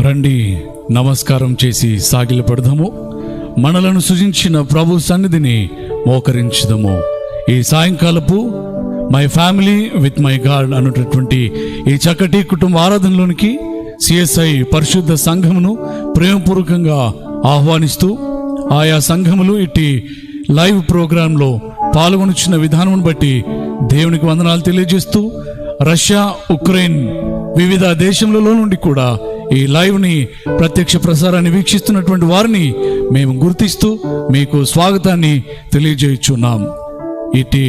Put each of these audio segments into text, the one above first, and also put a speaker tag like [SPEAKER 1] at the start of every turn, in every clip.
[SPEAKER 1] రండి నమస్కారం చేసి సాగిలపడదాము. మనలను సృజించిన ప్రభు సన్నిధిని మోకరించుదాము. ఈ సాయంకాలపు my family with my God అన్నటువంటి ఈ చక్కటి కుటుంబ ఆరాధనలోనికి సిఎస్ఐ పరిశుద్ధ సంఘమును ప్రేమపూర్వకంగా ఆహ్వానిస్తూ ఆయా సంఘములు ఇట్టి లైవ్ ప్రోగ్రాంలో పాల్గొనుచున్న విధానం బట్టి దేవునికి వందనాలు తెలియజేస్తూ, రష్యా, ఉక్రెయిన్ వివిధ దేశములలో నుండి కూడా ఈ లైవ్ని ప్రత్యక్ష ప్రసారాన్ని వీక్షిస్తున్నటువంటి వారిని మేము గుర్తిస్తూ మీకు స్వాగతాన్ని తెలియజేయుచున్నాం. ఇటు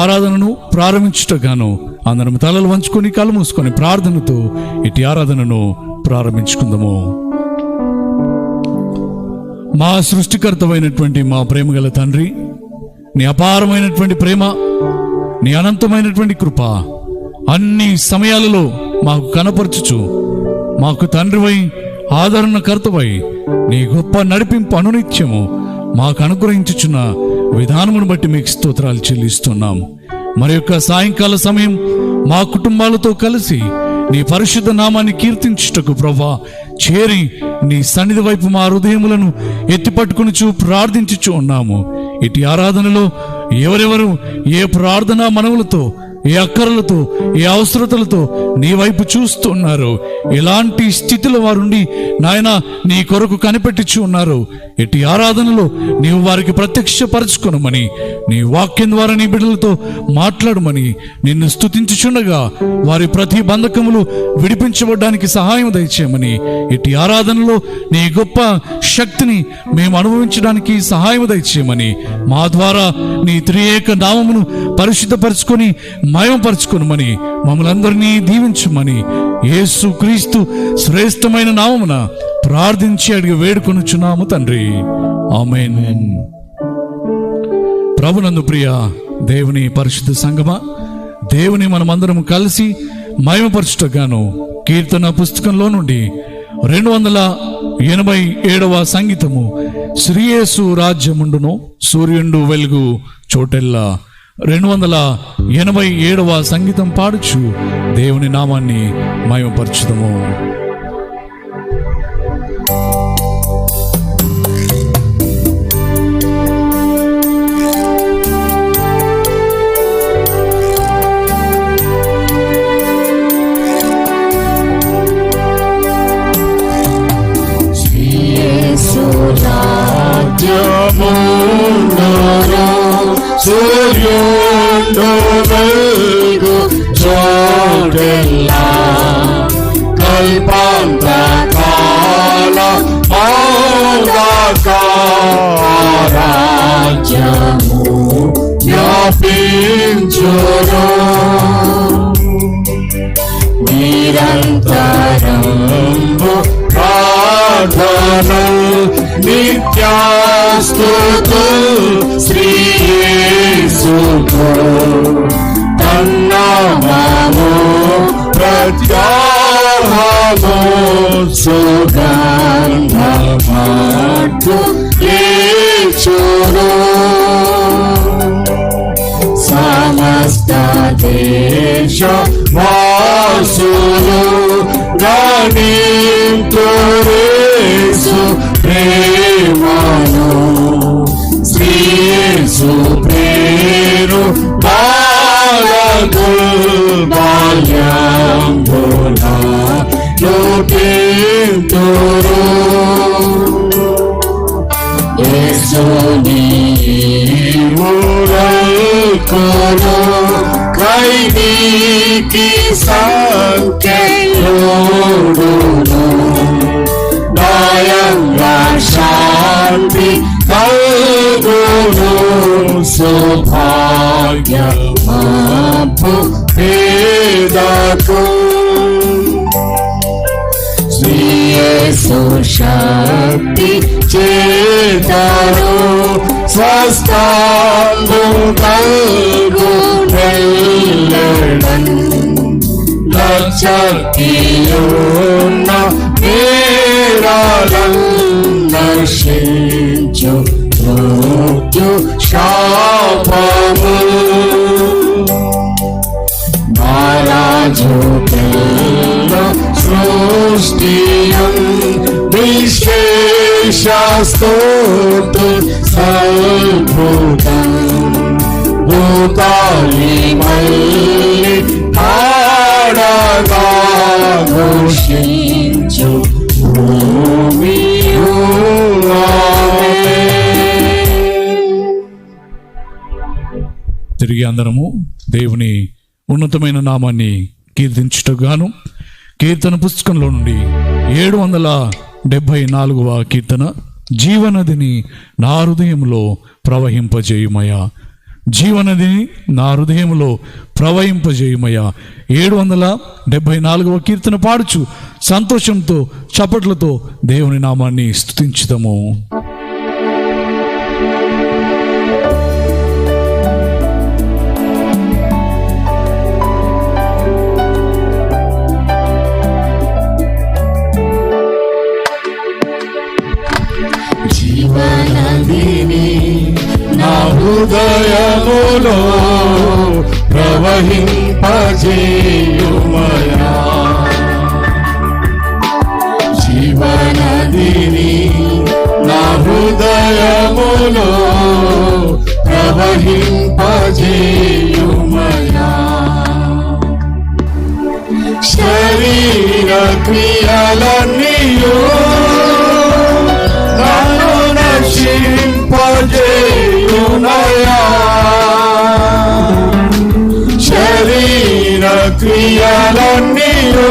[SPEAKER 1] ఆరాధనను ప్రారంభించుటగాను అందరం తలలు వంచుకొని కళ్ళు మూసుకొని ప్రార్థనతో ఇటు ఆరాధనను ప్రారంభించుకుందాము. మా సృష్టికర్తమైనటువంటి మా ప్రేమగల తండ్రి, నీ అపారమైనటువంటి ప్రేమ, నీ అనంతమైనటువంటి కృప అన్ని సమయాలలో మాకు కనపరచుచు, మాకు తండ్రివై ఆదరణకర్తవై నీ గొప్ప నడిపింపు అనునిత్యము మాకు అనుగ్రహించుచున్న విధానమును బట్టి మీకు స్తోత్రాలు చెల్లిస్తున్నాం. మరి యొక్క సాయంకాల సమయం మా కుటుంబాలతో కలిసి నీ పరిశుద్ధ నామాన్ని కీర్తించుటకు ప్రభువా చేరి నీ సన్నిధి వైపు మా హృదయములను ఎత్తిపట్టుకునిచు ప్రార్థించుచు ఉన్నాము. ఇటు ఆరాధనలో ఎవరెవరు ఏ ప్రార్థనా మనవులతో, ఏ అక్కరలతో, ఏ అవసరతలతో నీ వైపు చూస్తున్నారు, ఎలాంటి స్థితిలో వారుండి నాయన నీ కొరకు కనిపెట్టుచు ఉన్నారు, ఇటు ఆరాధనలో నీవు వారికి ప్రత్యక్షపరచుకొనమని, నీ వాక్యం ద్వారా నీ బిడ్డలతో మాట్లాడమని నిన్ను స్తుతించుచుండగా వారి ప్రతి బంధకములు విడిపించబడడానికి సహాయం దయచేయమని, ఇటు ఆరాధనలో నీ గొప్ప శక్తిని మేము అనుభవించడానికి సహాయం దయచేయమని, మా ద్వారా నీ త్రియేక నామమును పరిశుద్ధపరచుకొని మయమపరచుకొనమని, మమ్మల్ని అందరినీ దీవించమని యేసు క్రీస్తు శ్రేష్టమైన నామమున ప్రార్థించి అడిగి వేడుకొనుచున్నాము తండ్రి, ఆమేన్. ప్రభునందు ప్రియ దేవుని పరిశుద్ధ సంగమా, దేవుని మనమందరం కలిసి మహిమపరచుటగాను కీర్తన పుస్తకంలో నుండి 287వ సంగీతము, శ్రీయేసు రాజ్యముండును సూర్యుండు వెలుగు చోటెల్లా 287వ సంగీతం పాడుచు దేవుని నామాన్ని మహిమపరచుదము.
[SPEAKER 2] సూర్యుండు వెలుగు చోటెల్లా కల్పాంత కాల రాజ్యము వ్యాపించును నిరంతరంబు ప్రార్థన నిత్యాస్తుతుల్ శ్రీ యేసుకు తన్నామము ప్రత్యాహము సుగంధమాటు యేచును సమస్త దేశ వాసులు గణింతురేసు ప్రేమను శ్రీ యేసు పేరు బాల్యంబున లోకింతురు యేసుని మురకును ఖైదీకి సంఖ్యలోడును దయంగా శాంతి కలుగును సౌభాగ్యమాపు పేదకు శ్రీ యేసు శక్తి చేతను స్వస్థము కలుగునెల్లడన్ లక్షకియున్న పేరాలను నశించు మృత్యు శాపము మహారాజు సృష్టియం స్తుతి సద్భుతం భూతాళి మళ్ళీ పాడగా ఘోషించు భూమియు
[SPEAKER 1] తిరిగి అందరము దేవుని ఉన్నతమైన నామాన్ని కీర్తించుటగాను కీర్తన పుస్తకంలో నుండి 774వ కీర్తన, జీవనదిని నా హృదయంలో ప్రవహింపజేయుమయా, జీవనదిని నా హృదయంలో ప్రవహింపజేయుమయా. 774వ కీర్తన పాడుచు సంతోషంతో చప్పట్లతో దేవుని నామాన్ని స్తుతించుదాము.
[SPEAKER 2] జీవనదిని నా హృదయములో ప్రవహింపజేయుమయా, జీవనదిని నా హృదయములో ప్రవహింపజేయుమయా. శరీర క్రియలన్నీయు నన్ను నశింపజేయునయా, శరీర క్రియలన్నీయు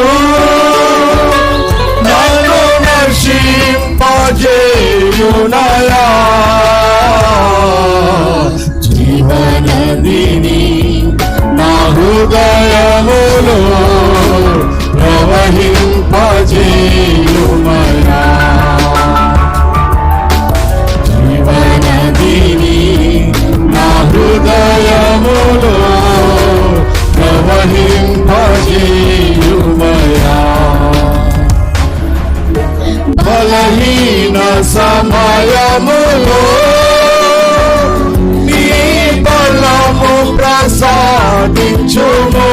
[SPEAKER 2] నన్ను నశింపజేయునయా. జీవనదిని నా హృదయములో ప్రవహింపజేయుమయా, జీవనదిని నా హృదయములో ప్రవహింపజేయుమయా. బలహీన సమయములో నీ బలము ప్రసాదించుము,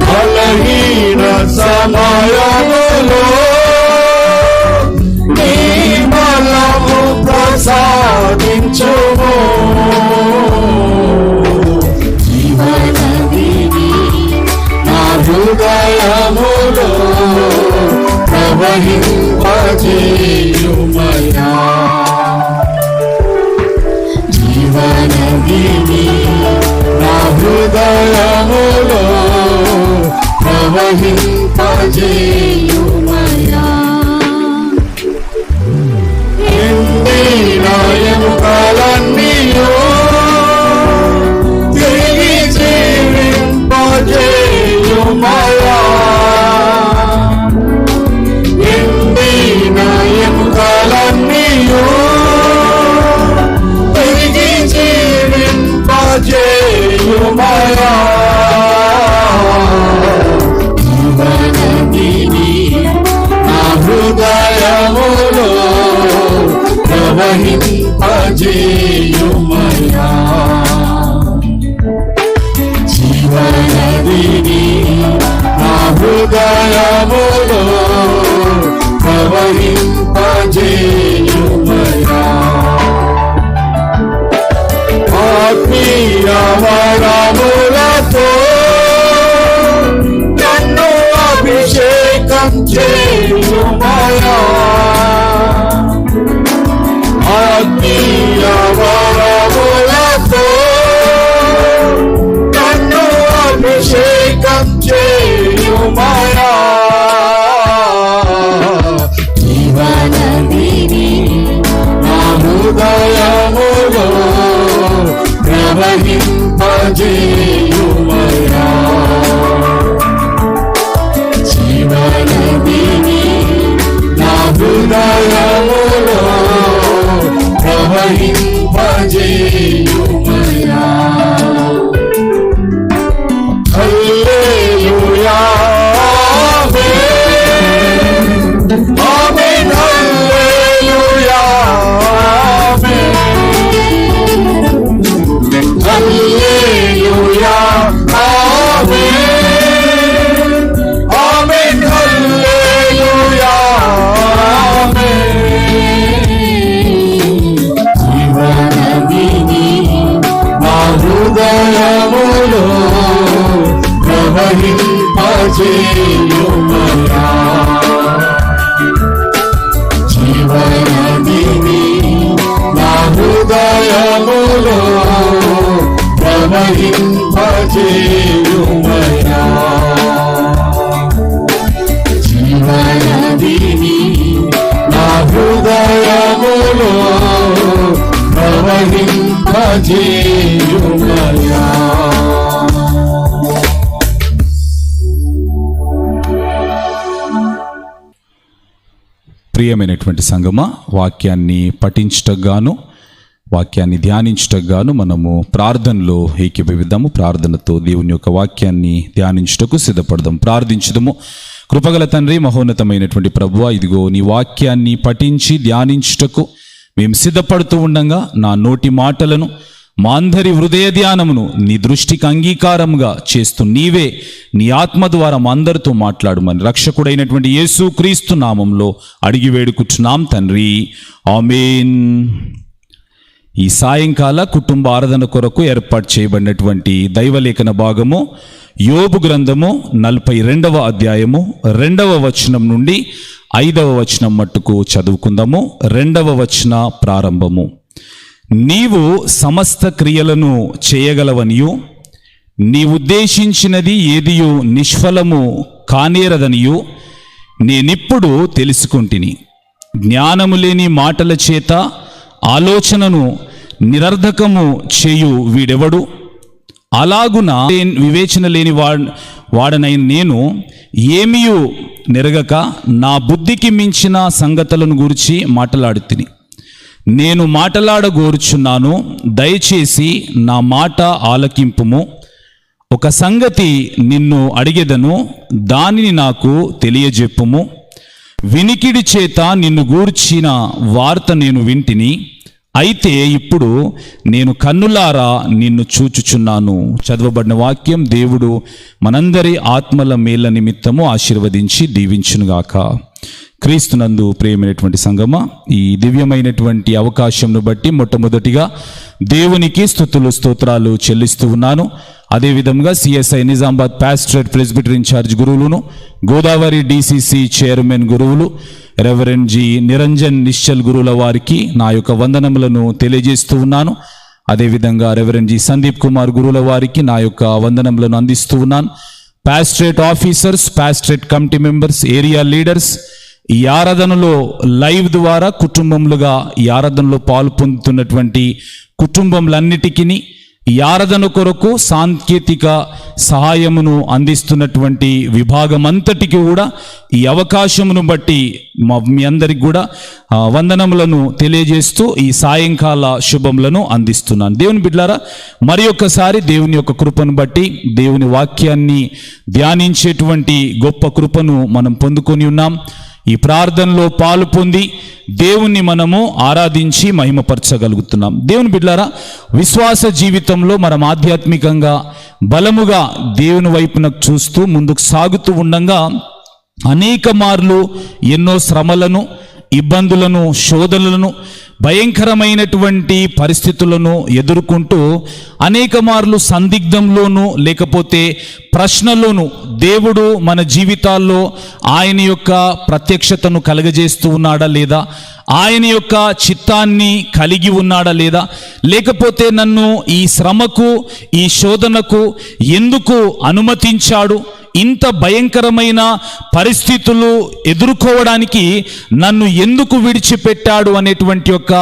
[SPEAKER 2] బలహీన సమయములో నీ బలము ప్రసాదించుము. జీవనదిని నా హృదయములో ప్రవహింపజేయుమయా, జీవనదిని నా హృదయములో ప్రవహింపజేయుమయా. ఎండిన ఎముకలన్నీయు తిరిగి జీవింపజేయుమయా, ఎండిన ఎముకలన్నీయు తిరిగి జీవింపజేయుమయా. జీవనదిని నా హృదయములో ప్రవహింపజేయుమయా, జీవనదిని నా హృదయములో ప్రవహింపజేయుమయా. ఆత్మీయ వరములతో నన్ను అభిషేకం చేయుమయా, ఆత్మీయ వరములతో నన్ను అభిషేకం చేయుమయా. జీవనదిని నా హృదయములో ప్రవహింపజేయుమయా, జీవనదిని నా హృదయములో ప్రవహింపజేయుమయా. హల్లెలూయా ఆమేన్, ఆమేన్ హల్లెలూయా ఆమేన్, హల్లెలూయా ఆమేన్, ఆమేన్ హల్లెలూయా ప్రవహింపజేయుమయ్యా. జీవనదిని నా హృదయములో ప్రవహింపజేయుమయ్యా.
[SPEAKER 3] ప్రియమైనటువంటి సంగమా, వాక్యాన్ని పఠించుటకు గాను, వాక్యాన్ని ధ్యానించుటకు గాను మనము ప్రార్థనలో ఏకీభవిద్దాము. ప్రార్థనతో దేవుని యొక్క వాక్యాన్ని ధ్యానించుటకు సిద్ధపడదాం. ప్రార్థించుదాము. కృపగల తండ్రి, మహోన్నతమైనటువంటి ప్రభువా, ఇదిగో నీ వాక్యాన్ని పఠించి ధ్యానించుటకు మేము సిద్ధపడుతూ ఉండగా నా నోటి మాటలను, మా అందరి హృదయ ధ్యానమును నీ దృష్టికి అంగీకారముగా చేస్తూ నీవే నీ ఆత్మ ద్వారా మా అందరితో మాట్లాడుమని రక్షకుడైనటువంటి యేసు క్రీస్తు నామంలో అడిగి వేడుకుంటున్నాం తండ్రి, ఆమేన్. ఈ సాయంకాల కుటుంబ ఆరాధన కొరకు ఏర్పాటు చేయబడినటువంటి దైవలేఖన భాగము యోబు గ్రంథము 42వ అధ్యాయము 2వ వచనం నుండి 5వ వచనం మట్టుకు చదువుకుందాము. 2వ వచన ప్రారంభము. నీవు సమస్త క్రియలను చేయగలవనియు నీ ఉద్దేశించినది ఏదియు నిష్ఫలము కానేరదనియు నేనిప్పుడు తెలుసుకుంటిని. జ్ఞానము లేని మాటల చేత ఆలోచనను నిరర్ధకము చేయు వీడెవడు? అలాగున వివేచన లేని వాడనైన నేను ఏమియు నెరగక నా బుద్ధికి మించిన సంగతులను గురించి మాట్లాడుతిని. నేను మాట్లాడగోరుచున్నాను, దయచేసి నా మాట ఆలకింపుము. ఒక సంగతి నిన్ను అడిగెదను, దానిని నాకు తెలియజెప్పుము. వినికిడి చేత నిన్ను గూర్చిన వార్త నేను వింటిని, అయితే ఇప్పుడు నేను కన్నులారా నిన్ను చూచుచున్నాను. చదవబడిన వాక్యం దేవుడు మనందరి ఆత్మల మేళ్ల నిమిత్తము ఆశీర్వదించి దీవించునుగాక. క్రీస్తునందు ప్రియమైనటువంటి సంగమా, ఈ దివ్యమైనటువంటి అవకాశంను బట్టి మొట్టమొదటిగా దేవునికి స్తుతులు స్తోత్రాలు చెల్లిస్తూ ఉన్నాను. అదేవిధంగా CSI Nizamabad pastorate presbyter in-charge గురువులను, గోదావరి డిసిసి చైర్మన్ గురువులు రెవరెండ్ జి నిరంజన్ నిశ్చల్ గురువుల వారికి నా యొక్క వందనములను తెలియజేస్తూ ఉన్నాను. అదేవిధంగా రెవరెండ్ జి సందీప్ కుమార్ గురువుల వారికి నా యొక్క వందనములను అందిస్తూ ఉన్నాను. Pastorate officers, pastorate committee members, area leaders, ఈ ఆరాధనలో లైవ్ ద్వారా కుటుంబములుగా ఈ ఆరాధనలో పాలు పొందుతున్నటువంటి కుటుంబములన్నిటికీ, ఈ ఆరాధన కొరకు సాంకేతిక సహాయమును అందిస్తున్నటువంటి విభాగం అంతటికి కూడా ఈ అవకాశమును బట్టి మీ అందరికి కూడా వందనములను తెలియజేస్తూ ఈ సాయంకాల శుభములను అందిస్తున్నాను. దేవుని బిడ్డలారా, మరి ఒక్కసారి దేవుని యొక్క కృపను బట్టి దేవుని వాక్యాన్ని ధ్యానించేటువంటి గొప్ప కృపను మనం పొందుకొని ఉన్నాం. ఈ ప్రార్థనలో పాలు పొంది దేవుణ్ణి మనము ఆరాధించి మహిమపరచగలుగుతున్నాం. దేవుని బిడ్డలారా, విశ్వాస జీవితంలో మనం ఆధ్యాత్మికంగా బలముగా దేవుని వైపునకు చూస్తూ ముందుకు సాగుతూ ఉండగా అనేక మార్లు ఎన్నో శ్రమలను, ఇబ్బందులను, శోధనలను, భయంకరమైనటువంటి పరిస్థితులను ఎదుర్కొంటూ అనేక మార్లు సందిగ్ధంలోనూ లేకపోతే ప్రశ్నలోను దేవుడు మన జీవితాల్లో ఆయన యొక్క ప్రత్యక్షతను కలగజేస్తూ ఉన్నాడా లేదా, ఆయన యొక్క చిత్తాన్ని కలిగి ఉన్నాడా లేదా, లేకపోతే నన్ను ఈ శ్రమకు, ఈ శోధనకు ఎందుకు అనుమతించాడు, ఇంత భయంకరమైన పరిస్థితులు ఎదుర్కోవడానికి నన్ను ఎందుకు విడిచిపెట్టాడు అనేటువంటి యొక్క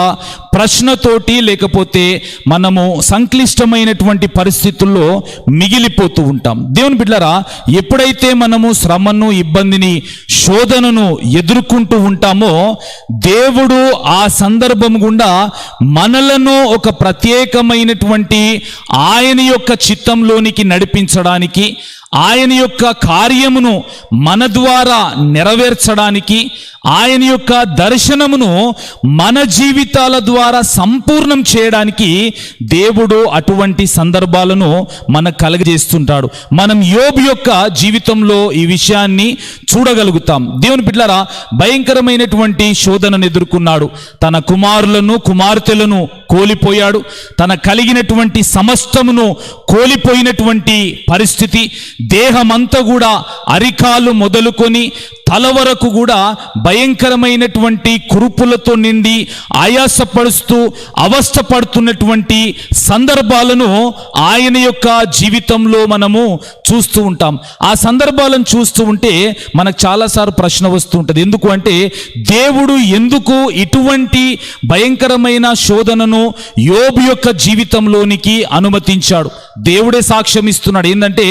[SPEAKER 3] ప్రశ్నతోటి, లేకపోతే మనము సంక్లిష్టమైనటువంటి పరిస్థితుల్లో మిగిలిపోతూ ఉంటాం. దేవుని బిడ్డలారా, ఎప్పుడైతే మనము శ్రమను, ఇబ్బందిని, శోధనను ఎదుర్కొంటూ ఉంటామో దేవుడు ఆ సందర్భం గుండా మనలను ఒక ప్రత్యేకమైనటువంటి ఆయన యొక్క చిత్తంలోనికి నడిపించడానికి, ఆయన యొక్క కార్యమును మన ద్వారా నెరవేర్చడానికి, ఆయన యొక్క దర్శనమును మన జీవితాల ద్వారా సంపూర్ణం చేయడానికి దేవుడు అటువంటి సందర్భాలను మనకు కలగజేస్తుంటాడు. మనం యోబు యొక్క జీవితంలో ఈ విషయాన్ని చూడగలుగుతాం. చూడగలుగుతాం. దేవుని బిడ్డలారా, భయంకరమైనటువంటి శోధనను ఎదుర్కొన్నాడు. తన కుమారులను కుమార్తెలను కోల్పోయాడు. తన కలిగినటువంటి సమస్తమును కోల్పోయినటువంటి పరిస్థితి. దేహమంతా కూడా అరికాలు మొదలుకొని తల వరకు కూడా భయంకరమైనటువంటి కురుపులతో నిండి ఆయాసపడుస్తూ అవస్థపడుతున్నటువంటి సందర్భాలను ఆయన యొక్క జీవితంలో మనము చూస్తూ ఉంటాం. ఆ సందర్భాలను చూస్తూ ఉంటే మనకు చాలాసార్లు ప్రశ్న వస్తూ ఉంటుంది. ఎందుకు అంటే, దేవుడు ఎందుకు ఇటువంటి భయంకరమైన శోధనను యోబు యొక్క జీవితంలోనికి అనుమతించాడు? దేవుడే సాక్ష్యం ఇస్తున్నాడు. ఏంటంటే,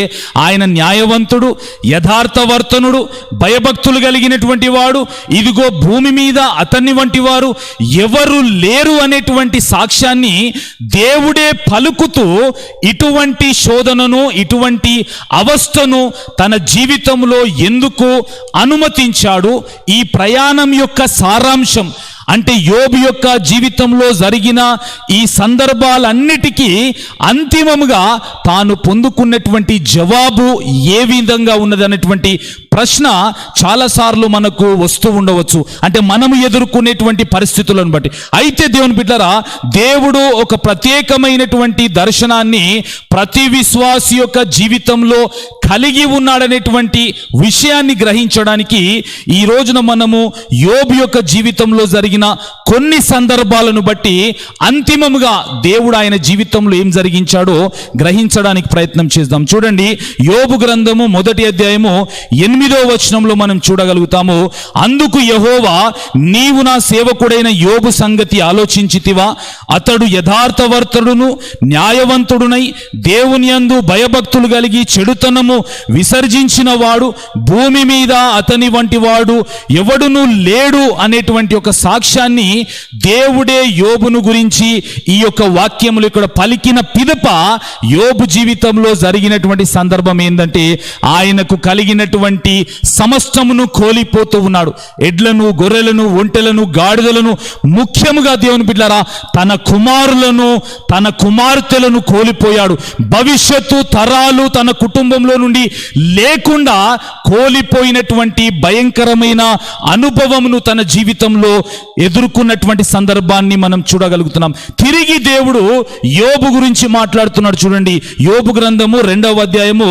[SPEAKER 3] ఆయన న్యాయవంతుడు, యథార్థవర్తనుడు, భయభక్తులు కలిగినటువంటి వాడు. ఇదిగో భూమి మీద అతన్ని వంటి వారు ఎవరు లేరు అనేటువంటి సాక్ష్యాన్ని దేవుడే పలుకుతూ ఇటువంటి శోధనను, ఇటువంటి అవస్థను తన జీవితంలో ఎందుకు అనుమతించాడు? ఈ ప్రయాణం యొక్క సారాంశం అంటే యోబు యొక్క జీవితంలో జరిగిన ఈ సందర్భాలన్నిటికీ అంతిమముగా తాను పొందుకున్నటువంటి జవాబు ఏ విధంగా ఉన్నదనేటువంటి ప్రశ్న చాలాసార్లు మనకు వస్తూ ఉండవచ్చు. అంటే మనము ఎదుర్కొనేటువంటి పరిస్థితులను బట్టి. అయితే దేవుని బిడ్డలారా, దేవుడు ఒక ప్రత్యేకమైనటువంటి దర్శనాన్ని ప్రతి విశ్వాసి యొక్క జీవితంలో కలిగి ఉన్నాడనేటువంటి విషయాన్ని గ్రహించడానికి ఈ రోజున మనము యోబు యొక్క జీవితంలో జరిగిన కొన్ని సందర్భాలను బట్టి అంతిమముగా దేవుడు ఆయన జీవితంలో ఏం జరిగించాడో గ్రహించడానికి ప్రయత్నం చేద్దాం. చూడండి, యోబు గ్రంథము 1వ అధ్యాయము 8వ వచనంలో మనం చూడగలుగుతాము. అందుకు యెహోవా, నీవు నా సేవకుడైన యోబు సంగతి ఆలోచించితివా? అతడు యథార్థవర్తుడును న్యాయవంతుడునై దేవుని యందు భయభక్తులు కలిగి చెడుతనము విసర్జించిన వాడు, భూమి మీద అతని వంటి వాడు ఎవడును లేడు అనేటువంటి ఒక సాక్ష్యాన్ని దేవుడే యోబును గురించి ఈ యొక్క వాక్యములు ఇక్కడ పలికిన పిదప యోబు జీవితంలో జరిగినటువంటి సందర్భం ఏంటంటే, ఆయనకు కలిగినటువంటి సమస్తమును కోల్పోతూ ఉన్నాడు. ఎడ్లను, గొర్రెలను, ఒంటెలను, గాడిదలను, ముఖ్యముగా దేవుని బిడ్డలారా తన కుమారులను, తన కుమార్తెలను కోల్పోయాడు. భవిష్యత్తు తరాలు తన కుటుంబంలో నుండి లేకుండా కోల్పోయినటువంటి భయంకరమైన అనుభవమును తన జీవితంలో ఎదుర్కొన్నటువంటి సందర్భాన్ని మనం చూడగలుగుతున్నాం. తిరిగి దేవుడు యోబు గురించి మాట్లాడుతున్నాడు. చూడండి, యోబు గ్రంథము 2వ అధ్యాయము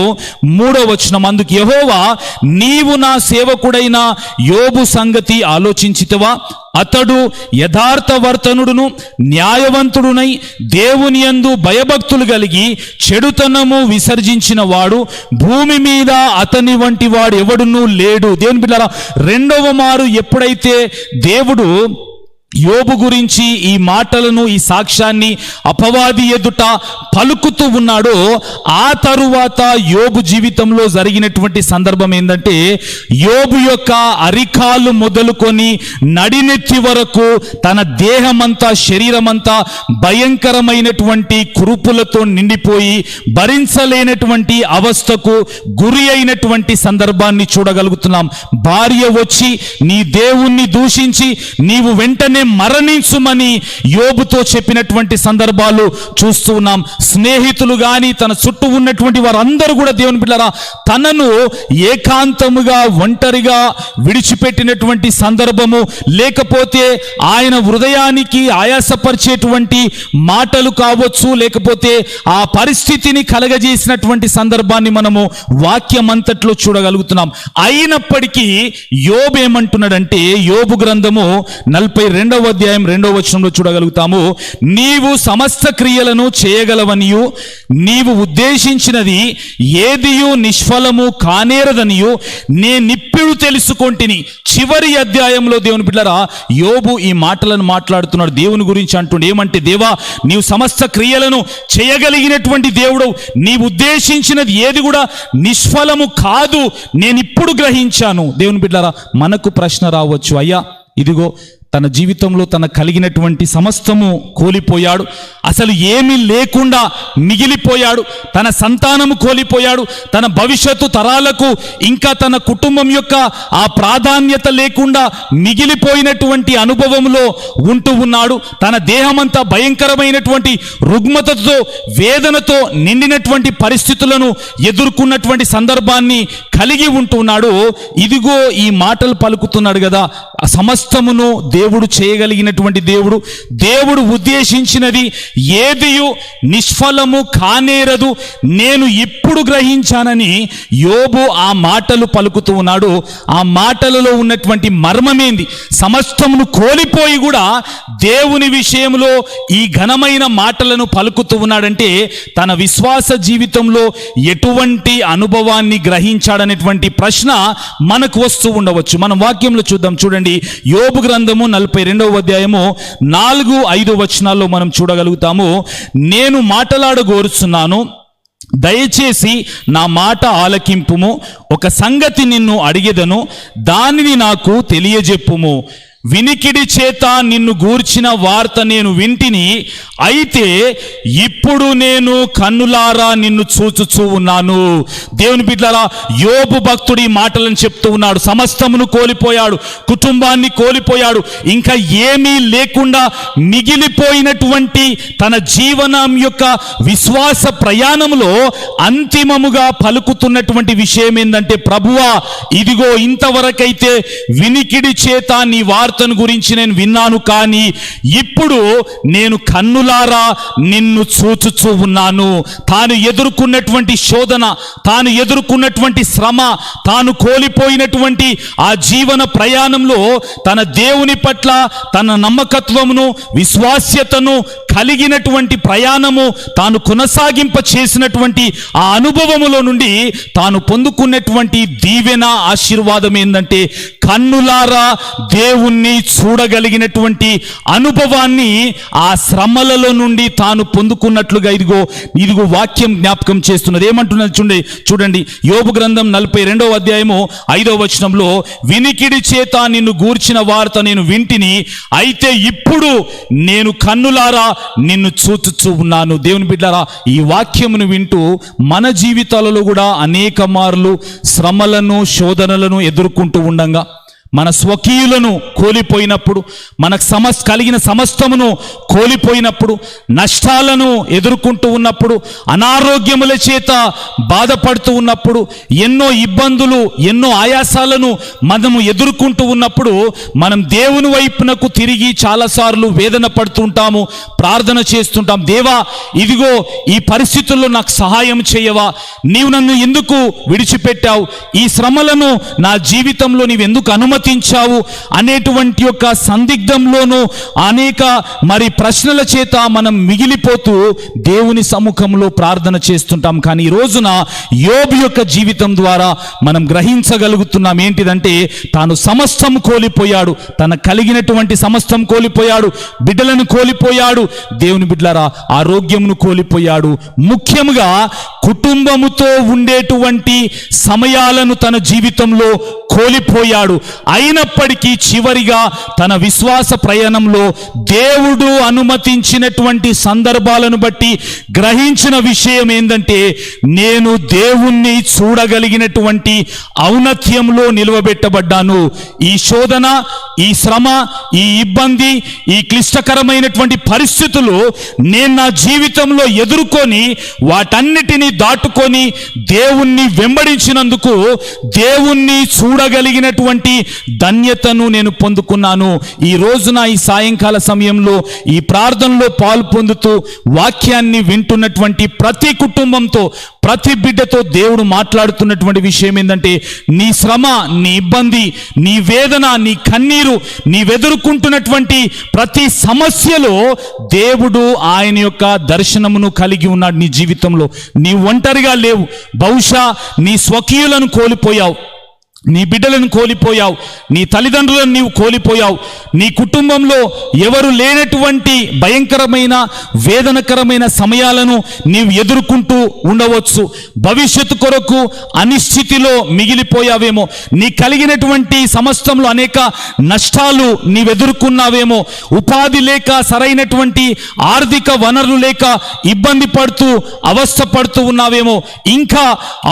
[SPEAKER 3] 3వ వచనం. అందుకు యెహోవా, నీవు నా సేవకుడైన యోబు సంగతి ఆలోచించితివా? అతడు యథార్థవర్తనుడును న్యాయవంతుడునై దేవుని యందు భయభక్తులు కలిగి చెడుతనము విసర్జించిన వాడు, భూమి మీద అతని వంటి వాడు ఎవడునూ లేడు. దేవుని బిడ్డలారా, రెండవ మారు ఎప్పుడైతే దేవుడు యోబు గురించి ఈ మాటలను, ఈ సాక్ష్యాన్ని అపవాది ఎదుట పలుకుతూ ఉన్నాడో, ఆ తరువాత యోబు జీవితంలో జరిగినటువంటి సందర్భం ఏంటంటే, యోబు యొక్క అరికాలు మొదలుకొని నడినెత్తి వరకు తన దేహమంతా, శరీరమంతా భయంకరమైనటువంటి కురుపులతో నిండిపోయి భరించలేనటువంటి అవస్థకు గురి అయినటువంటి సందర్భాన్ని చూడగలుగుతున్నాం. భార్య వచ్చి నీ దేవుణ్ణి దూషించి నీవు వెంటనే మరణించుమని యోబుతో చెప్పినటువంటి సందర్భాలు చూస్తూ ఉన్నాం. స్నేహితులు గాని, తన చుట్టూ ఉన్నటువంటి వారందరూ కూడా దేవుని బిడ్డలారా తనను ఏకాంతముగా, ఒంటరిగా విడిచిపెట్టినటువంటి సందర్భము, లేకపోతే ఆయన హృదయానికి ఆయాసపరిచేటువంటి మాటలు కావచ్చు, లేకపోతే ఆ పరిస్థితిని కలగజేసినటువంటి సందర్భాన్ని మనము వాక్యమంతట్లో చూడగలుగుతున్నాం. అయినప్పటికీ యోబు ఏమంటున్నాడంటే, యోబు గ్రంథము 42వ అధ్యాయం 2వ వచనంలో చూడగలుగుతాము. నీవు సమస్త క్రియలను చేయగలవనియు, నీవు ఉద్దేశించినది ఏదియు నిష్ఫలము కానేరదనియు నేనిప్పుడు తెలుసుకొంటిని. చివరి అధ్యాయంలో దేవుని బిడ్డలారా యోబు ఈ మాటలను మాట్లాడుతున్నాడు. దేవుని గురించి అంటుండే ఏమంటే, దేవా, నీవు సమస్త క్రియలను చేయగలిగినటువంటి దేవుడు, నీవు ఉద్దేశించినది ఏది కూడా నిష్ఫలము కాదు, నేనిప్పుడు గ్రహించాను. దేవుని బిడ్డలారా, మనకు ప్రశ్న రావచ్చు, అయ్యా ఇదిగో తన జీవితంలో తన కలిగినటువంటి సమస్తము కోల్పోయాడు. అసలు ఏమీ లేకుండా మిగిలిపోయాడు. తన సంతానము కోల్పోయాడు. తన భవిష్యత్తు తరాలకు ఇంకా తన కుటుంబం యొక్క ఆ ప్రాధాన్యత లేకుండా మిగిలిపోయినటువంటి అనుభవంలో ఉంటూ ఉన్నాడు. తన దేహమంతా భయంకరమైనటువంటి రుగ్మతతో వేదనతో నిండినటువంటి పరిస్థితులను ఎదుర్కొన్నటువంటి సందర్భాన్ని కలిగి ఉంటున్నాడు. ఇదిగో ఈ మాటలు పలుకుతున్నాడు కదా, సమస్తమును దేవుడు చేయగలిగినటువంటి దేవుడు. దేవుడు ఉద్దేశించినది ఏదియు నిష్ఫలము కానేరదు, నేను ఇప్పుడు గ్రహించానని యోబు ఆ మాటలు పలుకుతూ ఉన్నాడు. ఆ మాటలలో ఉన్నటువంటి మర్మమేంది? సమస్తమును కోల్పోయి కూడా దేవుని విషయంలో ఈ ఘనమైన మాటలను పలుకుతూ ఉన్నాడంటే తన విశ్వాస జీవితంలో ఎటువంటి అనుభవాన్ని గ్రహించాడనేటువంటి ప్రశ్న మనకు వస్తూ ఉండవచ్చు. మనం వాక్యంలో చూద్దాం. చూడండి, యోబు గ్రంథము 42వ అధ్యాయము 4-5 వచనాల్లో మనం చూడగలుగుతాము. నేను మాటలాడగోరుచున్నాను, దయచేసి నా మాట ఆలకింపుము. ఒక సంగతి నిన్ను అడిగెదను, దానిని నాకు తెలియజెప్పుము. వినికిడి చేత నిన్ను గూర్చిన వార్త నేను వింటిని, అయితే ఇప్పుడు నేను కన్నులారా నిన్ను చూచుచూ ఉన్నాను. దేవుని బిడ్డలారా, యోబు భక్తుడి మాటలను చెప్తూ ఉన్నాడు. సమస్తమును కోల్పోయాడు, కుటుంబాన్ని కోల్పోయాడు, ఇంకా ఏమీ లేకుండా మిగిలిపోయినటువంటి తన జీవనం యొక్క విశ్వాస ప్రయాణంలో అంతిమముగా పలుకుతున్నటువంటి విషయం ఏంటంటే, ప్రభువా, ఇదిగో ఇంతవరకైతే వినికిడి చేత నీ వార్తను గురించి నేను విన్నాను, కానీ ఇప్పుడు నేను కన్నులారా నిన్ను చూచుచూ ఉన్నాను. తాను ఎదుర్కొన్నటువంటి శోధన, తాను ఎదుర్కొన్నటువంటి శ్రమ, తాను కోల్పోయినటువంటి ఆ జీవన ప్రయాణంలో తన దేవుని పట్ల తన నమ్మకత్వమును విశ్వాస్యతను కలిగినటువంటి ప్రయాణము తాను కొనసాగింప చేసినటువంటి ఆ అనుభవములో నుండి తాను పొందుకున్నటువంటి దీవెన ఆశీర్వాదం ఏంటంటే, కన్నులారా దేవుణ్ణి చూడగలిగినటువంటి అనుభవాన్ని ఆ శ్రమలలో నుండి తాను పొందుకున్నట్లుగా ఇదిగో వాక్యం జ్ఞాపకం చేస్తున్నది. ఏమంటున్నది చూడండి, యోబు గ్రంథం 42వ అధ్యాయము 5వ వచనంలో, వినికిడి చేత నిన్ను గూర్చిన వార్త నేను వింటిని, అయితే ఇప్పుడు నేను కన్నులారా నిన్ను చూచుచూ ఉన్నాను. దేవుని బిడ్డలారా, ఈ వాక్యమును వింటూ మన జీవితాలలో కూడా అనేక మార్లు శ్రమలను శోధనలను ఎదుర్కొంటూ ఉండంగా, మన స్వకీయులను కోల్పోయినప్పుడు, మనకు కలిగిన సమస్తమును కోల్పోయినప్పుడు, నష్టాలను ఎదుర్కొంటూ ఉన్నప్పుడు, అనారోగ్యముల చేత బాధపడుతూ ఉన్నప్పుడు, ఎన్నో ఇబ్బందులు ఎన్నో ఆయాసాలను మనము ఎదుర్కొంటూ ఉన్నప్పుడు మనం దేవుని వైపునకు తిరిగి చాలాసార్లు వేదన పడుతుంటాము, ప్రార్థన చేస్తుంటాం. దేవా, ఇదిగో ఈ పరిస్థితుల్లో నాకు సహాయం చేయవా? నీవు నన్ను ఎందుకు విడిచిపెట్టావు? ఈ శ్రమలను నా జీవితంలో నీవు ఎందుకు అనుమతించావు అనేటువంటి యొక్క సందిగ్ధంలోనూ అనేక ప్రశ్నల చేత మనం మిగిలిపోతూ దేవుని సముఖంలో ప్రార్థన చేస్తుంటాం. కానీ ఈ రోజున యోబు యొక్క జీవితం ద్వారా మనం గ్రహించగలుగుతున్నాం ఏంటిదంటే, తాను సమస్తం కోల్పోయాడు, తన కలిగినటువంటి సమస్తం కోల్పోయాడు, బిడ్డలను కోల్పోయాడు, దేవుని బిడ్డలారా ఆరోగ్యమును కోల్పోయాడు, ముఖ్యంగా కుటుంబముతో ఉండేటువంటి సమయాలను తన జీవితంలో కోల్పోయాడు. అయినప్పటికీ చివరిగా తన విశ్వాస ప్రయాణంలో దేవుడు అనుమతించినటువంటి సందర్భాలను బట్టి గ్రహించిన విషయం ఏంటంటే, నేను దేవుణ్ణి చూడగలిగినటువంటి ఔన్నత్యంలో నిలవబెట్టబడ్డాను. ఈ శోధన, ఈ శ్రమ, ఈ ఇబ్బంది, ఈ క్లిష్టకరమైనటువంటి పరిస్థితులు నేను నా జీవితంలో ఎదుర్కొని వాటన్నిటినీ దాటుకొని దేవుణ్ణి వెంబడించినందుకు దేవుణ్ణి చూడగలిగినటువంటి ధన్యతను నేను పొందుకున్నాను. ఈ రోజున ఈ సాయంకాల సమయంలో ఈ ప్రార్థనలో పాలు పొందుతూ వాక్యాన్ని వింటున్నటువంటి ప్రతి కుటుంబంతో, ప్రతి బిడ్డతో దేవుడు మాట్లాడుతున్నటువంటి విషయం ఏంటంటే, నీ శ్రమ, నీ ఇబ్బంది, నీ వేదన, నీ కన్నీరు, నీవెదుర్కొంటున్నటువంటి ప్రతి సమస్యలో దేవుడు ఆయన యొక్క దర్శనమును కలిగి ఉన్నాడు. నీ జీవితంలో నీ ఒంటరిగా లేవు. బహుశా నీ స్వకీయులను కోల్పోయావు, నీ బిడ్డలను కోల్పోయావు, నీ తల్లిదండ్రులను నీవు కోల్పోయావు, నీ కుటుంబంలో ఎవరు లేనటువంటి భయంకరమైన వేదనకరమైన సమయాలను నీవు ఎదుర్కొంటూ ఉండవచ్చు. భవిష్యత్తు కొరకు అనిశ్చితిలో మిగిలిపోయావేమో, నీ కలిగినటువంటి సమస్తంలో అనేక నష్టాలు నీవు ఎదుర్కొన్నావేమో, ఉపాధి లేక సరైనటువంటి ఆర్థిక వనరులు లేక ఇబ్బంది పడుతూ అవస్థ పడుతూ ఉన్నావేమో, ఇంకా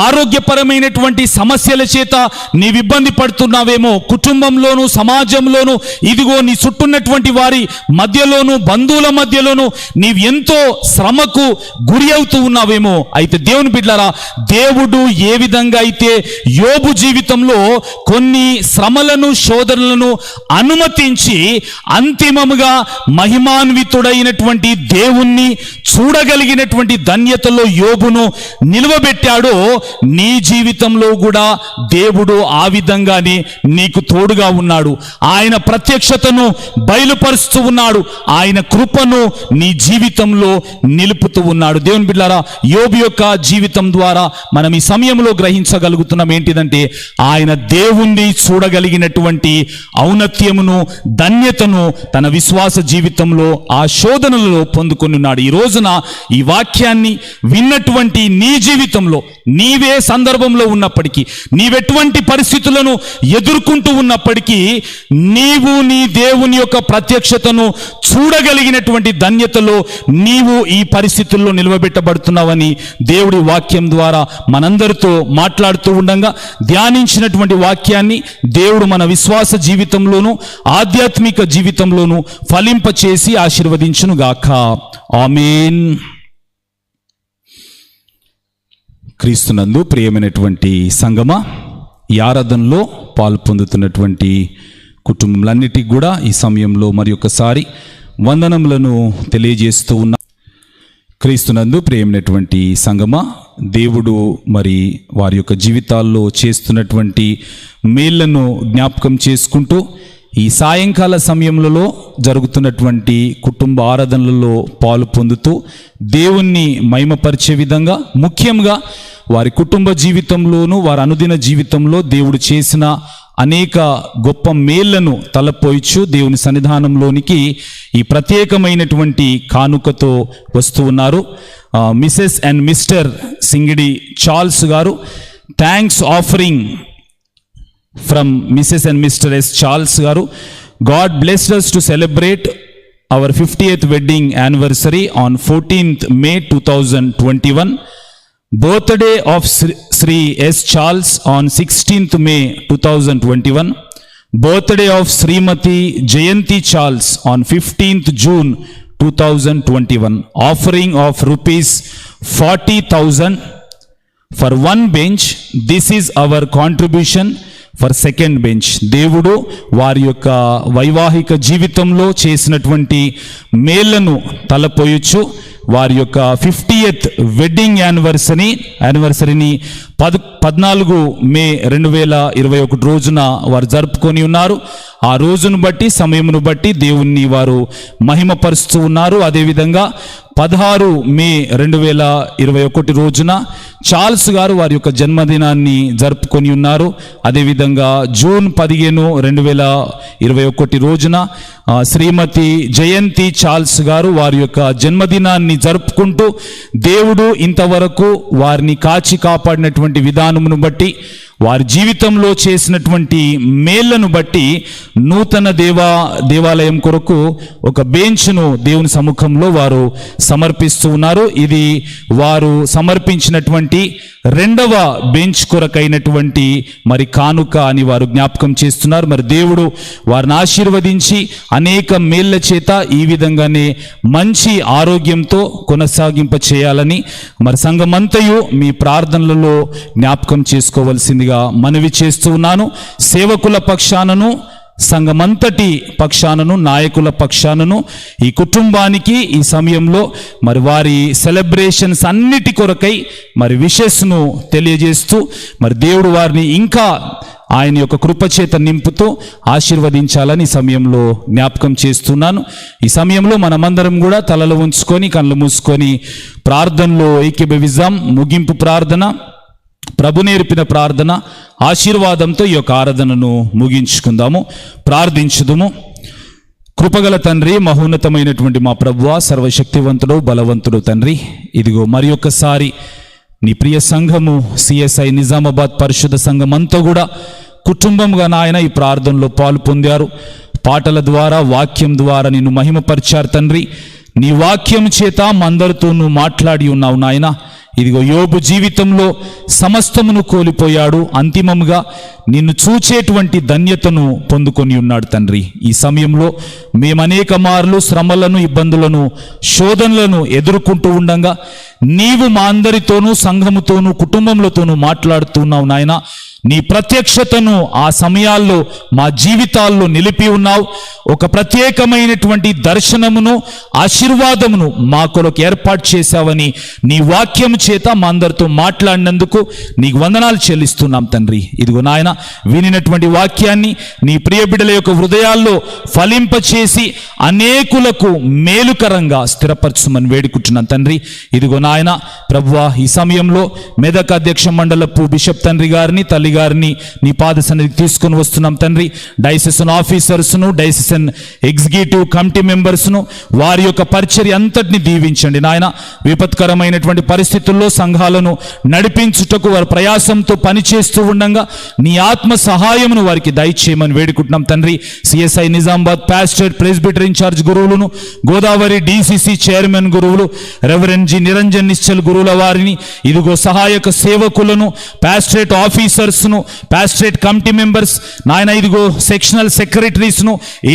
[SPEAKER 3] ఆరోగ్యపరమైనటువంటి సమస్యల చేత నీవు ఇబ్బంది పడుతున్నావేమో, కుటుంబంలోను సమాజంలోను ఇదిగో నీ చుట్టూన్నటువంటి వారి మధ్యలోను బంధువుల మధ్యలోను నీవు ఎంతో శ్రమకు గురి అవుతూ ఉన్నావేమో. అయితే దేవుని బిడ్డలారా, దేవుడు ఏ విధంగా అయితే యోబు జీవితంలో కొన్ని శ్రమలను శోధనలను అనుమతించి అంతిమముగా మహిమాన్వితుడైనటువంటి దేవుణ్ణి చూడగలిగినటువంటి ధన్యతలో యోబును నిలవబెట్టాడో, నీ జీవితంలో కూడా దేవుడు ఆ విధంగానే నీకు తోడుగా ఉన్నాడు. ఆయన ప్రత్యక్షతను బయలుపరుస్తూ ఉన్నాడు, ఆయన కృపను నీ జీవితంలో నిలుపుతూ ఉన్నాడు. దేవుని బిడ్డలారా, యోబు యొక్క జీవితం ద్వారా మనం ఈ సమయంలో గ్రహించగలుగుతున్నాం ఏంటిదంటే, ఆయన దేవుణ్ణి చూడగలిగినటువంటి ఔన్నత్యమును ధన్యతను తన విశ్వాస జీవితంలో ఆ శోధనలలో పొందుకొని ఉన్నాడు. ఈ రోజున ఈ వాక్యాన్ని విన్నటువంటి నీ జీవితంలో నీవే సందర్భంలో ఉన్నప్పటికీ, నీవెటువంటి పరిస్థితులను ఎదుర్కొంటూ ఉన్నప్పటికీ, నీవు నీ దేవుని యొక్క ప్రత్యక్షతను చూడగలిగినటువంటి ధన్యతలో నీవు ఈ పరిస్థితుల్లో నిలవబెట్టబడుతున్నావని దేవుడి వాక్యం ద్వారా మనందరితో మాట్లాడుతూ ఉండగా ధ్యానించినటువంటి వాక్యాన్ని దేవుడు మన విశ్వాస జీవితంలోను ఆధ్యాత్మిక జీవితంలోను ఫలింపచేసి ఆశీర్వదించునుగాక. ఆమేన్. క్రీస్తునందు ప్రియమైనటువంటి సంగమా, ఈ ఆరాధనలో పాలు పొందుతున్నటువంటి కుటుంబాలన్నిటికీ కూడా ఈ సమయంలో మరి ఒకసారి వందనములను తెలియజేస్తూ ఉన్నా. క్రీస్తునందు ప్రియమైనటువంటి సంగమా, దేవుడు మరి వారి యొక్క జీవితాల్లో చేస్తున్నటువంటి మేళ్లను జ్ఞాపకం చేసుకుంటూ ఈ సాయంకాల సమయంలో జరుగుతున్నటువంటి కుటుంబ ఆరాధనలలో పాలు పొందుతూ దేవుణ్ణి మహిమపరిచే విధంగా, ముఖ్యంగా వారి కుటుంబ జీవితంలోనూ వారి అనుదిన జీవితంలో దేవుడు చేసిన అనేక గొప్ప మేళ్లను తలపోయిచు దేవుని సన్నిధానంలోనికి ఈ ప్రత్యేకమైనటువంటి కానుకతో వస్తూ ఉన్నారు. మిసెస్ అండ్ మిస్టర్ సింగిడి చార్ల్స్ గారు, thanks offering from Mrs. and Mr. S. Charles garu. God blessed us to celebrate our 50th wedding anniversary on 14th May 2021. Birthday of Sri S. Charles on 16th May 2021. Birthday of Srimati Jayanti Charles on 15th June 2021. Offering of rupees 40,000 for one bench. This is our contribution for second bench. దేవుడు వారి యొక్క వైవాహిక జీవితంలో చేసినటువంటి మేళ్లను తలపోయొచ్చు. వారి యొక్క 50th wedding యానివర్సరీని 14 మే 2021 రోజున వారు జరుపుకొని ఉన్నారు. ఆ రోజును బట్టి సమయమును బట్టి దేవుణ్ణి వారు మహిమపరుస్తూ ఉన్నారు. అదేవిధంగా 16 మే 2021 రోజున చార్ల్స్ గారు వారి యొక్క జన్మదినాన్ని జరుపుకొని ఉన్నారు. అదేవిధంగా జూన్ 15, 2021 రోజున శ్రీమతి జయంతి చార్ల్స్ గారు వారి యొక్క జన్మదినాన్ని జరుపుకుంటూ దేవుడు ఇంతవరకు వారిని కాచి కాపాడినటువంటి విధానమును బట్టి, వారి జీవితంలో చేసినటువంటి మేళ్లను బట్టి నూతన దేవాలయం కొరకు ఒక బెంచ్ను దేవుని సముఖంలో వారు సమర్పిస్తూ ఉన్నారు. ఇది వారు సమర్పించినటువంటి రెండవ బెంచ్ కొరకైనటువంటి మరి కానుక అని వారు జ్ఞాపకం చేస్తున్నారు. మరి దేవుడు వారిని ఆశీర్వదించి అనేక మేళ్ల చేత ఈ విధంగానే మంచి ఆరోగ్యంతో కొనసాగింప చేయాలని మరి సంఘమంతయు మీ ప్రార్థనలలో జ్ఞాపకం చేసుకోవలసిందిగా మనవి చేస్తూ ఉన్నాను. సేవకుల పక్షానను, సంఘమంతటి పక్షానను, నాయకుల పక్షానను ఈ కుటుంబానికి ఈ సమయంలో మరి వారి సెలబ్రేషన్స్ అన్నిటి కొరకై మరి విషెస్ను తెలియజేస్తూ మరి దేవుడు వారిని ఇంకా ఆయన యొక్క కృపచేత నింపుతూ ఆశీర్వదించాలని ఈ సమయంలో జ్ఞాపకం చేస్తున్నాను. ఈ సమయంలో మనమందరం కూడా తలలు ఉంచుకొని కళ్ళు మూసుకొని ప్రార్థనలో ఏకీభవిద్దాం. ముగింపు ప్రార్థన. ప్రభు నేర్పిన ప్రార్థన ఆశీర్వాదంతో ఈ యొక్క ఆరాధనను ముగించుకుందాము. ప్రార్థించుదుము. కృపగల తండ్రి, మహోన్నతమైనటువంటి మా ప్రభువా, సర్వశక్తివంతుడు, బలవంతుడు తండ్రి, ఇదిగో మరి ఒక్కసారి నీ ప్రియ సంఘము సిఎస్ఐ నిజామాబాద్ పరిశుద్ధ సంఘం అంతా కూడా కుటుంబంగా నాయన ఈ ప్రార్థనలో పాలు పొందారు. పాటల ద్వారా, వాక్యం ద్వారా నిన్ను మహిమపరిచారు తండ్రి. నీ వాక్యం చేత మందరితో నువ్వు మాట్లాడి ఉన్నావు నాయన. ఇదిగో యోబు జీవితంలో సమస్తమును కోల్పోయాడు, అంతిమంగా నిన్ను చూచేటువంటి ధన్యతను పొందుకొని ఉన్నాడు తండ్రి. ఈ సమయంలో మేము అనేక మార్లు శ్రమలను, ఇబ్బందులను, శోధనలను ఎదుర్కొంటూ ఉండగా నీవు మా అందరితోనూ, సంఘముతోనూ, కుటుంబంలోతోనూ మాట్లాడుతున్నావు నాయన. నీ ప్రత్యక్షతను ఆ సమయాల్లో మా జీవితాల్లో నిలిపి ఉన్నావు. ఒక ప్రత్యేకమైనటువంటి దర్శనమును, ఆశీర్వాదమును మా కొరకు ఏర్పాటు చేశావని నీ వాక్యం చేత మా అందరితో మాట్లాడినందుకు నీకు వందనాలు చెల్లిస్తున్నాం తండ్రి. ఇదిగో నాయన, వినినటువంటి వాక్యాన్ని నీ ప్రియ బిడ్డల యొక్క హృదయాల్లో ఫలింపచేసి అనేకులకు మేలుకరంగా స్థిరపరచమని వేడుకుంటున్నాను తండ్రి. ఇదిగో నాయన ప్రభువా, ఈ సమయంలో మెదక్ అధ్యక్ష మండలపు బిషప్ తండ్రి గారిని, తల్లి గారిని నీ పాద సన్నిధికి తీసుకొని వస్తున్నాం తండ్రి. డైసెషన్ ఆఫీసర్స్ను, డైసెషన్ ఎగ్జిక్యూటివ్ కమిటీ మెంబర్స్ను, వారి యొక్క పరిచర్య అంతటిని దీవించండి నాయన. విపత్కరమైనటువంటి పరిస్థితుల్లో సంఘాలను నడిపించుటకు వారి ప్రయాసంతో పనిచేస్తూ ఉండగా నీ ఆత్మ సహాయమును వారికి దయచేయమని వేడుకుంటున్నాం తండ్రి. CSI Nizamabad pastor, presbyter in-charge గురువులను, గోదావరి డిసిసి చైర్మన్ గురువులు, రెవరెండ్ జి నిరంజన్ నిశ్చల్ గురువుల వారిని, ఇదిగో సహాయక సేవకులను, పాస్టరేట్ ఆఫీసర్స్ను, పాస్టరేట్ కమిటీ మెంబర్స్ నాయన, ఇదిగో సెక్షనల్ సెక్రటరీస్ను,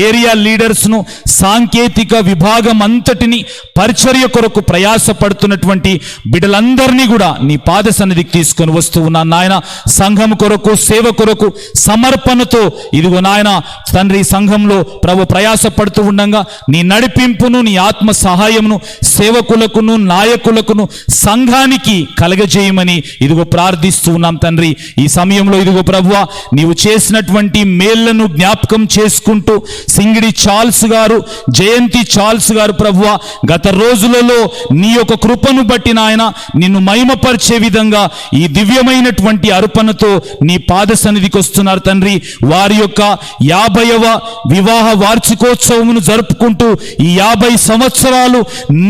[SPEAKER 3] ఏరియా లీడర్స్ను, సాంకేతిక విభాగం అంతటిని, పరిచర్య కొరకు ప్రయాసపడుతున్నటువంటి బిడ్డలందరినీ కూడా నీ పాద సన్నిధికి తీసుకొని వస్తూ ఉన్నాను నాయన. సంఘం కొరకు, సేవ కొరకు సమర్పణతో ఇదిగో నాయన తండ్రి, సంఘంలో ప్రభు ప్రయాసపడుతూ ఉండగా నీ నడిపింపును, నీ ఆత్మ సహాయమును సేవకులకును, నాయకులకును, సంఘానికి కలగజేయమని ఇదిగో ప్రార్థిస్తూ ఉన్నాం తండ్రి. ఈ సమయంలో ఇదిగో ప్రభువా, నీవు చేసినటువంటి మేళ్లను జ్ఞాపకం చేసుకుంటూ సింగిడి చార్ల్స్ గారు, జయంతి చార్ల్స్ గారు ప్రభువా, గత రోజులలో నీ యొక్క కృపను బట్టి నాయన నిన్ను మహిమపరిచే విధంగా ఈ దివ్యమైనటువంటి అర్పణతో నీ పాద సన్నిధికి వస్తున్నారు తండ్రి. వారి యొక్క 50వ వివాహ వార్షికోత్సవమును జరుపుకుంటూ ఈ 50 సంవత్సరాలు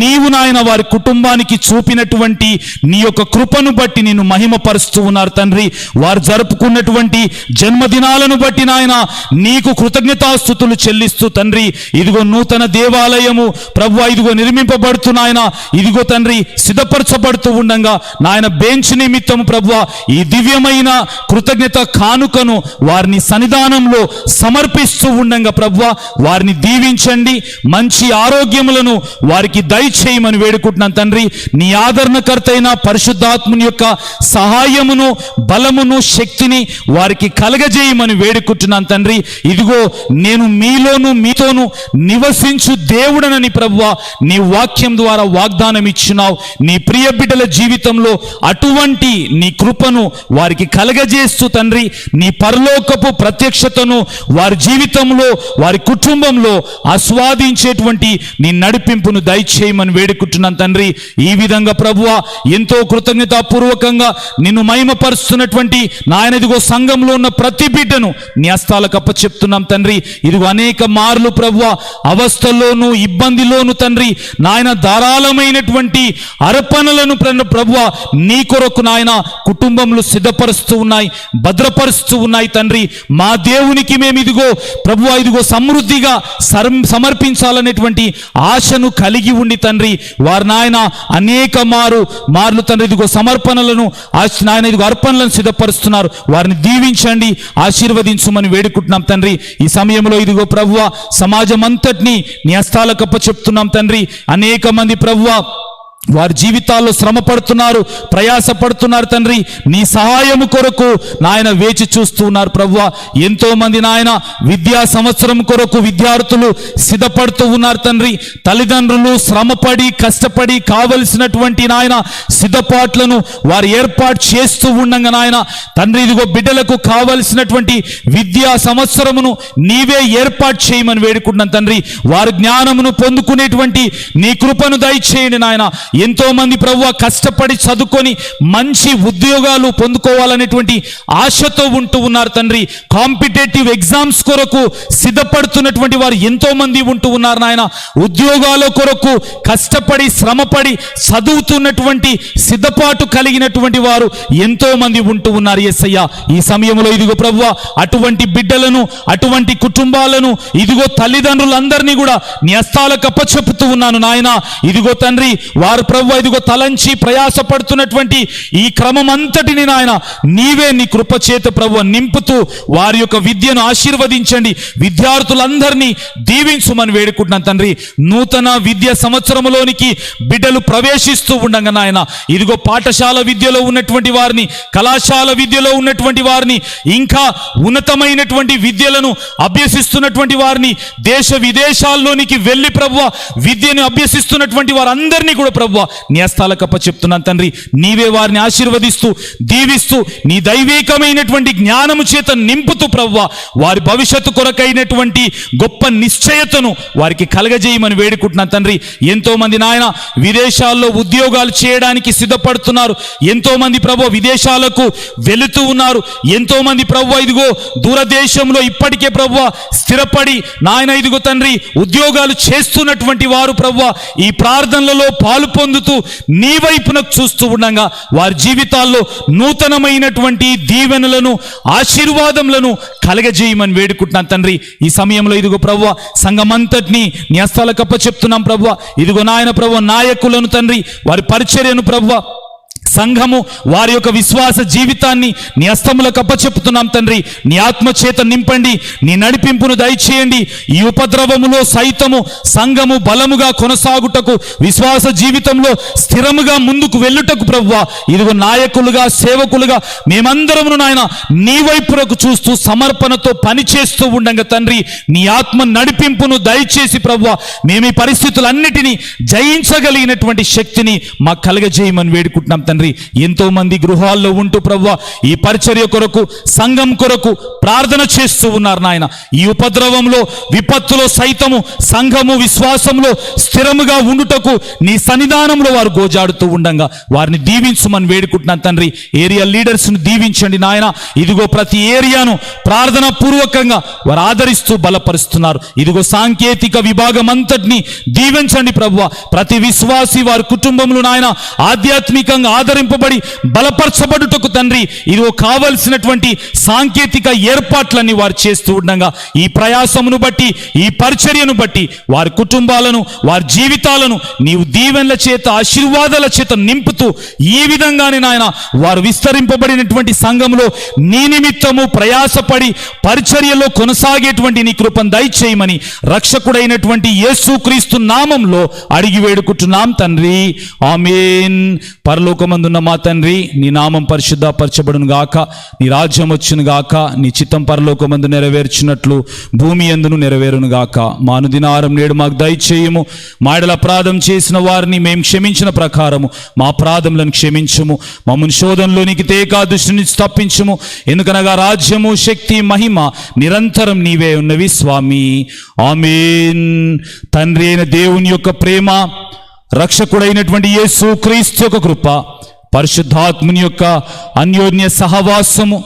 [SPEAKER 3] నీవు నాయన వారి కుటుంబానికి చూపినటువంటి నీ యొక్క కృపను బట్టి నిన్ను మహిమపరుస్తూ ఉన్నారు తండ్రి. వారు జరుపుకున్నటువంటి జన్మదినాలను బట్టి నాయన నీకు కృతజ్ఞతాస్తుతులు చెల్లిస్తూ తండ్రి, ఇదిగో నూతన దేవాలయము ప్రభువా ఇదిగో నిర్మింపబడుతున్నాయన, ఇదిగో తండ్రి సిద్ధపరచబడుతూ ఉండగా నాయన బెంచ్ నిమిత్తము ప్రభువా ఈ దివ్యమైన కృతజ్ఞత కానుకను వారిని సన్నిధానంలో సమర్పిస్తూ ఉండగా ప్రభువా వారిని దీవించండి, మంచి ఆరోగ్యములను వారికి దయచేయమని వేడుకుంటున్నాను తండ్రి. నీ ఆదరణకర్త అయిన పరిశుద్ధాత్ముని యొక్క సహాయమును, బలమును, శక్తిని వారికి కలగజేయమని వేడుకుంటున్నాను తండ్రి. ఇదిగో నేను మీలోను, మీతోను నివసించు దేవుడనని ప్రభువా నీ వాక్యం ద్వారా వాగ్దానం ఇచ్చినావు. నీ ప్రియ బిడ్డల జీవితంలో అటువంటి నీ కృపను వారికి కలగజేస్తూ తండ్రి, నీ పరలోకపు ప్రత్యక్షతను వారి జీవితంలో, వారి కుటుంబంలో ఆస్వాదించేటువంటి నీ నడిపింపును దయచేయమని వేడుకుంటున్నాను తండ్రి. ఈ విధంగా ప్రభువా ఎంతో కృతజ్ఞతాపూర్వకంగా నిన్ను మహిమపరుస్తున్నటువంటి నాయన ఇదిగో సంఘంలో ఉన్న ప్రతి బిడ్డను నీ హస్తాలకు అప్పచెప్తున్నాం తండ్రి. ఇదిగో అనేక మార్లు ప్రభువా అవస్థల్లోను, ఇబ్బందిలోను తండ్రి నాయన ధారాళమైనటువంటి అర్పణలను ప్రభువా నీ కొరకు నాయన కుటుంబంలో సిద్ధపరుస్తూ ఉన్నాయి, భద్రపరుస్తూ ఉన్నాయి తండ్రి. మా దేవునికి మేము ఇదిగో ప్రభువా ఇదిగో సమృద్ధిగా సమర్పించాలనేటువంటి ఆశను కలిగి ఉండి తండ్రి వారు నాయన అనేక మార్లు తండ్రి ఇదిగో సమర్పణలను నాయన ఇదిగో అర్పణలను సిద్ధపరుస్తున్నారు. వారిని దీవించండి, ఆశీర్వదించమని వేడుకుంటున్నాం తండ్రి. ఈ సమయంలో ఇదిగో ప్రభువా సమాజం అంతటినీ నీ హస్తాలకు అప్పచెప్తున్నాం తండ్రి. అనేక మంది ప్రభువా వారి జీవితాల్లో శ్రమ పడుతున్నారు, ప్రయాస పడుతున్నారు తండ్రి. నీ సహాయము కొరకు నాయన వేచి చూస్తూ ఉన్నారు ప్రభువా. ఎంతో మంది నాయన విద్యా సంవత్సరం కొరకు విద్యార్థులు సిద్ధపడుతూ ఉన్నారు తండ్రి. తల్లిదండ్రులు శ్రమపడి కష్టపడి కావలసినటువంటి నాయన సిద్ధపాట్లను వారు ఏర్పాటు చేస్తూ ఉండగా నాయన తండ్రి ఇదిగో బిడ్డలకు కావలసినటువంటి విద్యా సంవత్సరమును నీవే ఏర్పాటు చేయమని వేడుకుంటున్నాను తండ్రి. వారు జ్ఞానమును పొందుకునేటువంటి నీ కృపను దయచేయండి నాయన. ఎంతో మంది ప్రభువా కష్టపడి చదువుకొని మంచి ఉద్యోగాలు పొందుకోవాలనేటువంటి ఆశతో ఉంటూ ఉన్నారు తండ్రి. కాంపిటేటివ్ ఎగ్జామ్స్ కొరకు సిద్ధపడుతున్నటువంటి వారు ఎంతో మంది ఉంటూ ఉన్నారు నాయన. ఉద్యోగాల కొరకు కష్టపడి శ్రమపడి చదువుతున్నటువంటి సిద్ధపాటు కలిగినటువంటి వారు ఎంతో మంది ఉంటూ ఉన్నారు యేసయ్య. ఈ సమయంలో ఇదిగో ప్రభువా అటువంటి బిడ్డలను, అటువంటి కుటుంబాలను, ఇదిగో తల్లిదండ్రులందరినీ కూడా నీ హస్తాలకు అప్పచెప్పుతూ ఉన్నాను నాయన. ఇదిగో తండ్రి, వారు ప్రభువా ఇదిగో తలంచి ప్రయాసపడుతున్నటువంటి ఈ క్రమం అంతటిని నాయన నీవే నీ కృప చేత ప్రభువా నింపుతూ వారి యొక్క విద్యను ఆశీర్వదించండి. విద్యార్థులందరినీ దీవించుమని వేడుకుంటున్నాను తండ్రి. నూతన విద్యా సంవత్సరంలోనికి బిడ్డలు ప్రవేశిస్తూ ఉండగా నాయన ఇదిగో పాఠశాల విద్యలో ఉన్నటువంటి వారిని, కళాశాల విద్యలో ఉన్నటువంటి వారిని, ఇంకా ఉన్నతమైనటువంటి విద్యలను అభ్యసిస్తున్నటువంటి వారిని, దేశ విదేశాల్లోనికి వెళ్ళి ప్రభువా విద్యను అభ్యసిస్తున్నటువంటి వారందరినీ కూడా ప్రభువా నీ హస్తాలకు అప్పచెప్తున్నాను తండ్రి. నీవే వారిని ఆశీర్వదిస్తూ దీవిస్తూ నీ దైవికమైనటువంటి జ్ఞానము చేత నింపుతూ ప్రభువా వారి భవిష్యత్తు కొరకైనటువంటి గొప్ప నిశ్చయతను వారికి కలగజేయమని వేడుకుంటున్నాను తండ్రి. ఎంతో మంది నాయన విదేశాల్లో ఉద్యోగాలు చేయడానికి సిద్ధపడుతున్నారు. ఎంతో మంది ప్రభువా విదేశాలకు వెళుతూ ఉన్నారు. ఎంతో మంది ప్రభువా ఇదిగో దూరదేశంలో ఇప్పటికే ప్రభువా స్థిరపడి నాయన ఇదిగో తండ్రి ఉద్యోగాలు చేస్తున్నటువంటి వారు ప్రభువా ఈ ప్రార్థనలలో పాలు పొందుతూ నీ వైపునకు చూస్తూ ఉండగా వారి జీవితాల్లో నూతనమైనటువంటి దీవెనలను, ఆశీర్వాదములను కలగజేయమని వేడుకుంటున్నాను తండ్రి. ఈ సమయంలో ఇదిగో ప్రభువా సంఘమంతటిని నీ హస్తాలకు అప్పచెప్తున్నాం ప్రభువా. ఇదిగో నాయన ప్రభువా నాయకులను తండ్రి, వారి పరిచర్యను ప్రభువా, సంఘము వారి యొక్క విశ్వాస జీవితాన్ని నీ హస్తములకు అప్పచెప్పుతున్నాం తండ్రి. నీ ఆత్మ చేత నింపండి, నీ నడిపింపును దయచేయండి. ఈ ఉపద్రవములో సైతము సంఘము బలముగా కొనసాగుటకు, విశ్వాస జీవితంలో స్థిరముగా ముందుకు వెళ్ళుటకు ప్రభువా ఇదిగో నాయకులుగా, సేవకులుగా మేమందరమును నాయన నీ వైపునకు చూస్తూ సమర్పణతో పనిచేస్తూ ఉండగా తండ్రి నీ ఆత్మ నడిపింపును దయచేసి ప్రభువా మేము ఈ పరిస్థితులన్నిటినీ జయించగలిగినటువంటి శక్తిని మాకు కలగజేయమని వేడుకుంటున్నాం తండ్రి. ఎంతో మంది గృహాల్లో ఉంటూ ప్రభువా ఈ పరిచర్య కొరకు, సంఘం కొరకు ప్రార్థన చేస్తూ ఉన్నారు నాయన. ఈ ఉపద్రవంలో, విపత్తులో సైతము సంఘము విశ్వాసంలో స్థిరముగా ఉండుటకు నీ సన్నిధానంలో వారు గోజాడుతూ ఉండగా వారిని దీవించమని వేడుకుంటున్నాను తండ్రి. ఏరియా లీడర్స్ ను దీవించండి నాయన. ఇదిగో ప్రతి ఏరియాను ప్రార్థన పూర్వకంగా వారు ఆదరిస్తూ బలపరుస్తున్నారు. ఇదిగో సాంకేతిక విభాగం అంతటిని దీవించండి ప్రభువా. ప్రతి విశ్వాసి వారి కుటుంబంలో నాయన ఆధ్యాత్మికంగా ఆదరింపబడి బలపరచబడుటకు తండ్రి ఇదిగో కావలసినటువంటి సాంకేతిక ఏర్పాట్లన్నీ వారు చేస్తూ ఉండగా ఈ ప్రయాసమును బట్టి, ఈ పరిచర్యను బట్టి వారి కుటుంబాలను, వారి జీవితాలను నీవు దీవెనల చేత, ఆశీర్వాదాల చేత నింపుతూ ఈ విధంగానే నాయన వారు విస్తరింపబడినటువంటి సంఘంలో నీ నిమిత్తము ప్రయాసపడి పరిచర్యలో కొనసాగేటువంటి నీ కృపను దయచేయమని రక్షకుడైనటువంటి యేసుక్రీస్తు నామంలో అడిగి వేడుకుంటున్నాం తండ్రి. ఆమేన్. పరలోకమందున్న మా తండ్రి, నీ నామం పరిశుద్ధపరచబడును గాక, నీ రాజ్యం వచ్చును గాక, నీ చిత్తం పరలోకమందు నెరవేర్చినట్లు భూమి యందును నెరవేరును గాక. మా అనుదినాహారం నేడు మాకు దయచేయము. మా యెడల అపరాధం చేసిన వారిని మేము క్షమించిన ప్రకారము మా అపరాధములను క్షమించుము. మమ్మల్ని శోధనలోనికి తేక దుష్టుని నుంచి తప్పించుము. ఎందుకనగా రాజ్యము, శక్తి, మహిమ నిరంతరం నీవే ఉన్నవి స్వామి. ఆమేన్. తండ్రి అయిన దేవుని యొక్క ప్రేమ, రక్షకుడైనటువంటి యేసుక్రీస్తు యొక్క కృప, పరిశుద్ధాత్ముని యొక్క అన్యోన్య సహవాసము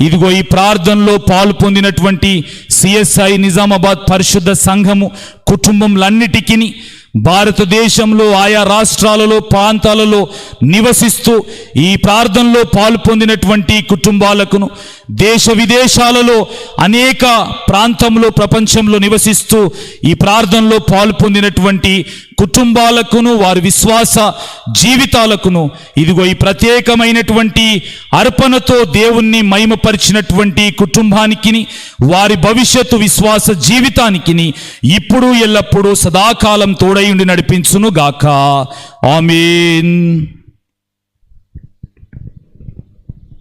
[SPEAKER 3] ఇదిగో ఈ ప్రార్థనలో పాలు పొందినటువంటి సిఎస్ఐ నిజామాబాద్ పరిశుద్ధ సంఘము కుటుంబంలన్నిటికీ, భారతదేశంలో ఆయా రాష్ట్రాలలో, ప్రాంతాలలో నివసిస్తూ ఈ ప్రార్థనలో పాలు పొందినటువంటి కుటుంబాలకును, దేశ విదేశాలలో అనేక ప్రాంతంలో, ప్రపంచంలో నివసిస్తూ ఈ ప్రార్థనలో పాలు పొందినటువంటి కుటుంబాలకును, వారి విశ్వాస జీవితాలకును ఇదిగో ఈ ప్రత్యేకమైనటువంటి అర్పణతో దేవుణ్ణి మహిమపరిచినటువంటి కుటుంబానికి, వారి భవిష్యత్తు విశ్వాస జీవితానికి ఇప్పుడు ఎల్లప్పుడూ సదాకాలం తోడయుండి నడిపించును గాక. ఆమేన్.